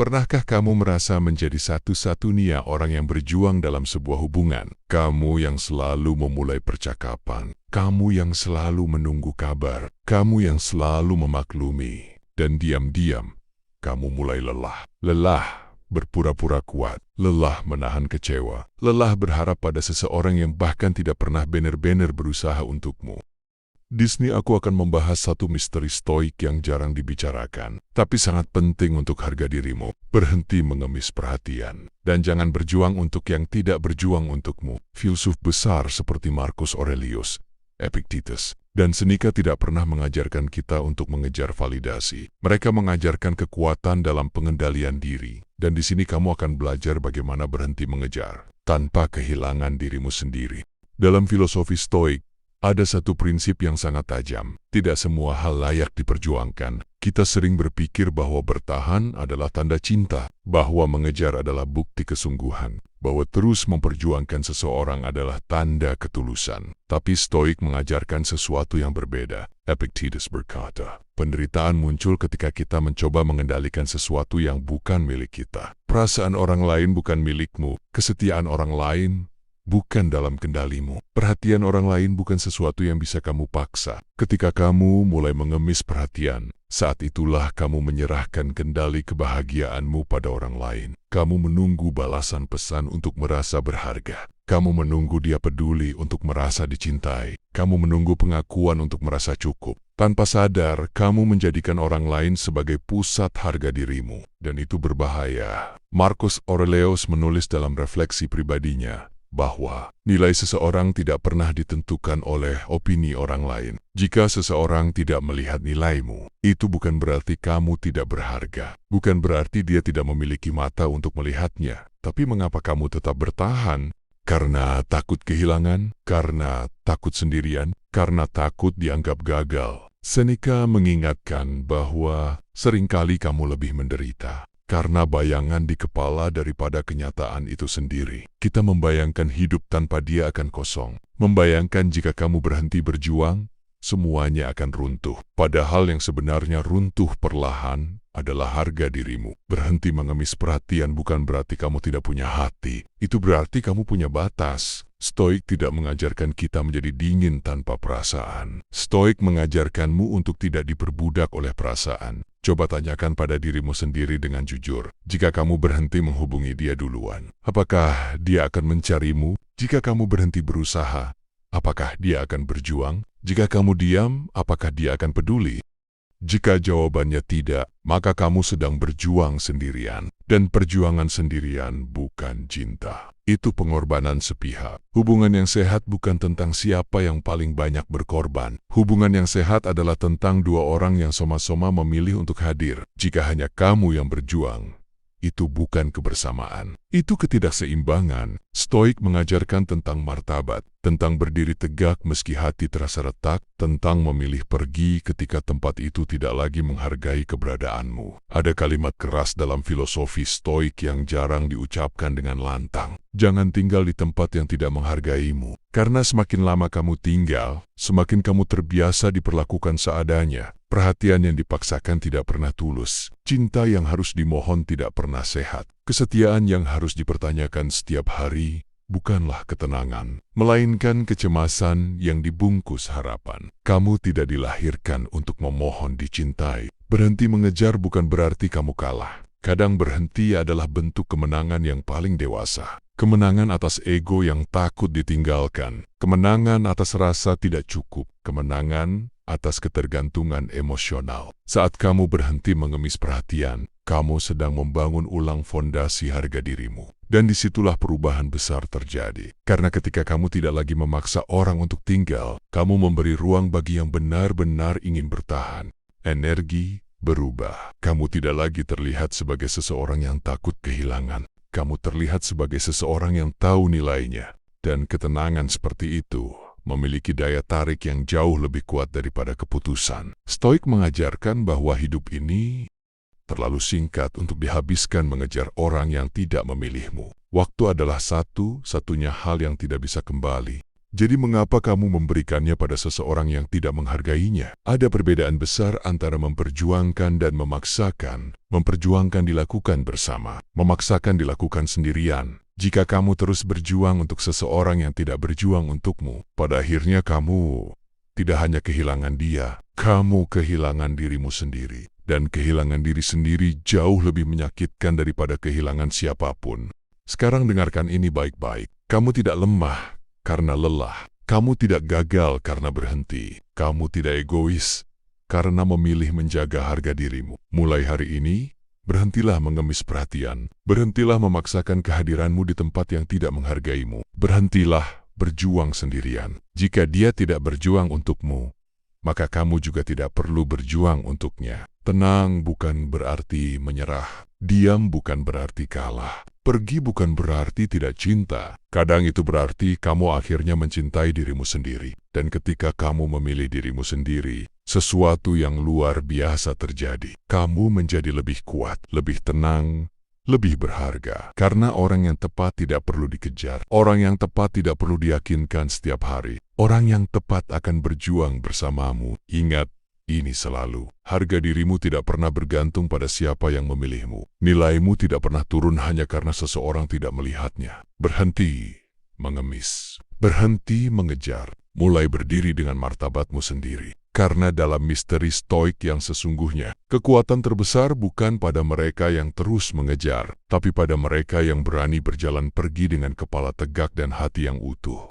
Pernahkah kamu merasa menjadi satu-satunya orang yang berjuang dalam sebuah hubungan? Kamu yang selalu memulai percakapan, kamu yang selalu menunggu kabar, kamu yang selalu memaklumi, dan diam-diam kamu mulai lelah. Lelah berpura-pura kuat, lelah menahan kecewa, lelah berharap pada seseorang yang bahkan tidak pernah benar-benar berusaha untukmu. Di sini aku akan membahas satu misteri stoik yang jarang dibicarakan, tapi sangat penting untuk harga dirimu. Berhenti mengemis perhatian, dan jangan berjuang untuk yang tidak berjuang untukmu. Filsuf besar seperti Marcus Aurelius, Epictetus, dan Seneca tidak pernah mengajarkan kita untuk mengejar validasi. Mereka mengajarkan kekuatan dalam pengendalian diri, dan di sini kamu akan belajar bagaimana berhenti mengejar, tanpa kehilangan dirimu sendiri. Dalam filosofi stoik, ada satu prinsip yang sangat tajam. Tidak semua hal layak diperjuangkan. Kita sering berpikir bahwa bertahan adalah tanda cinta, bahwa mengejar adalah bukti kesungguhan, bahwa terus memperjuangkan seseorang adalah tanda ketulusan. Tapi Stoik mengajarkan sesuatu yang berbeda. Epictetus berkata, penderitaan muncul ketika kita mencoba mengendalikan sesuatu yang bukan milik kita. Perasaan orang lain bukan milikmu, kesetiaan orang lain bukan dalam kendalimu. Perhatian orang lain bukan sesuatu yang bisa kamu paksa. Ketika kamu mulai mengemis perhatian, saat itulah kamu menyerahkan kendali kebahagiaanmu pada orang lain. Kamu menunggu balasan pesan untuk merasa berharga. Kamu menunggu dia peduli untuk merasa dicintai. Kamu menunggu pengakuan untuk merasa cukup. Tanpa sadar, kamu menjadikan orang lain sebagai pusat harga dirimu. Dan itu berbahaya. Marcus Aurelius menulis dalam refleksi pribadinya, bahwa nilai seseorang tidak pernah ditentukan oleh opini orang lain. Jika seseorang tidak melihat nilaimu, itu bukan berarti kamu tidak berharga. Bukan berarti dia tidak memiliki mata untuk melihatnya. Tapi mengapa kamu tetap bertahan? Karena takut kehilangan, karena takut sendirian, karena takut dianggap gagal. Seneca mengingatkan bahwa seringkali kamu lebih menderita karena bayangan di kepala daripada kenyataan itu sendiri. Kita membayangkan hidup tanpa dia akan kosong. Membayangkan jika kamu berhenti berjuang, semuanya akan runtuh. Padahal yang sebenarnya runtuh perlahan adalah harga dirimu. Berhenti mengemis perhatian bukan berarti kamu tidak punya hati. Itu berarti kamu punya batas. Stoik tidak mengajarkan kita menjadi dingin tanpa perasaan. Stoik mengajarkanmu untuk tidak diperbudak oleh perasaan. Coba tanyakan pada dirimu sendiri dengan jujur. Jika kamu berhenti menghubungi dia duluan, apakah dia akan mencarimu? Jika kamu berhenti berusaha, apakah dia akan berjuang? Jika kamu diam, apakah dia akan peduli? Jika jawabannya tidak, maka kamu sedang berjuang sendirian. Dan perjuangan sendirian bukan cinta. Itu pengorbanan sepihak. Hubungan yang sehat bukan tentang siapa yang paling banyak berkorban. Hubungan yang sehat adalah tentang dua orang yang sama-sama memilih untuk hadir. Jika hanya kamu yang berjuang, itu bukan kebersamaan. Itu ketidakseimbangan. Stoik mengajarkan tentang martabat, tentang berdiri tegak meski hati terasa retak, tentang memilih pergi ketika tempat itu tidak lagi menghargai keberadaanmu. Ada kalimat keras dalam filosofi Stoik yang jarang diucapkan dengan lantang. Jangan tinggal di tempat yang tidak menghargaimu. Karena semakin lama kamu tinggal, semakin kamu terbiasa diperlakukan seadanya. Perhatian yang dipaksakan tidak pernah tulus. Cinta yang harus dimohon tidak pernah sehat. Kesetiaan yang harus dipertanyakan setiap hari bukanlah ketenangan, melainkan kecemasan yang dibungkus harapan. Kamu tidak dilahirkan untuk memohon dicintai. Berhenti mengejar bukan berarti kamu kalah. Kadang berhenti adalah bentuk kemenangan yang paling dewasa. Kemenangan atas ego yang takut ditinggalkan. Kemenangan atas rasa tidak cukup. Kemenangan atas ketergantungan emosional. Saat kamu berhenti mengemis perhatian, kamu sedang membangun ulang fondasi harga dirimu. Dan disitulah perubahan besar terjadi. Karena ketika kamu tidak lagi memaksa orang untuk tinggal, kamu memberi ruang bagi yang benar-benar ingin bertahan. Energi berubah. Kamu tidak lagi terlihat sebagai seseorang yang takut kehilangan. Kamu terlihat sebagai seseorang yang tahu nilainya. Dan ketenangan seperti itu memiliki daya tarik yang jauh lebih kuat daripada keputusan. Stoik mengajarkan bahwa hidup ini terlalu singkat untuk dihabiskan mengejar orang yang tidak memilihmu. Waktu adalah satu-satunya hal yang tidak bisa kembali. Jadi mengapa kamu memberikannya pada seseorang yang tidak menghargainya? Ada perbedaan besar antara memperjuangkan dan memaksakan. Memperjuangkan dilakukan bersama, memaksakan dilakukan sendirian. Jika kamu terus berjuang untuk seseorang yang tidak berjuang untukmu, pada akhirnya kamu tidak hanya kehilangan dia, kamu kehilangan dirimu sendiri. Dan kehilangan diri sendiri jauh lebih menyakitkan daripada kehilangan siapapun. Sekarang dengarkan ini baik-baik. Kamu tidak lemah karena lelah. Kamu tidak gagal karena berhenti. Kamu tidak egois karena memilih menjaga harga dirimu. Mulai hari ini, berhentilah mengemis perhatian. Berhentilah memaksakan kehadiranmu di tempat yang tidak menghargaimu. Berhentilah berjuang sendirian. Jika dia tidak berjuang untukmu, maka kamu juga tidak perlu berjuang untuknya. Tenang bukan berarti menyerah. Diam bukan berarti kalah. Pergi bukan berarti tidak cinta. Kadang itu berarti kamu akhirnya mencintai dirimu sendiri. Dan ketika kamu memilih dirimu sendiri, sesuatu yang luar biasa terjadi. Kamu menjadi lebih kuat, lebih tenang, lebih berharga. Karena orang yang tepat tidak perlu dikejar. Orang yang tepat tidak perlu diyakinkan setiap hari. Orang yang tepat akan berjuang bersamamu. Ingat, ini selalu. Harga dirimu tidak pernah bergantung pada siapa yang memilihmu. Nilaimu tidak pernah turun hanya karena seseorang tidak melihatnya. Berhenti mengemis. Berhenti mengejar. Mulai berdiri dengan martabatmu sendiri. Karena dalam misteri stoik yang sesungguhnya, kekuatan terbesar bukan pada mereka yang terus mengejar, tapi pada mereka yang berani berjalan pergi dengan kepala tegak dan hati yang utuh.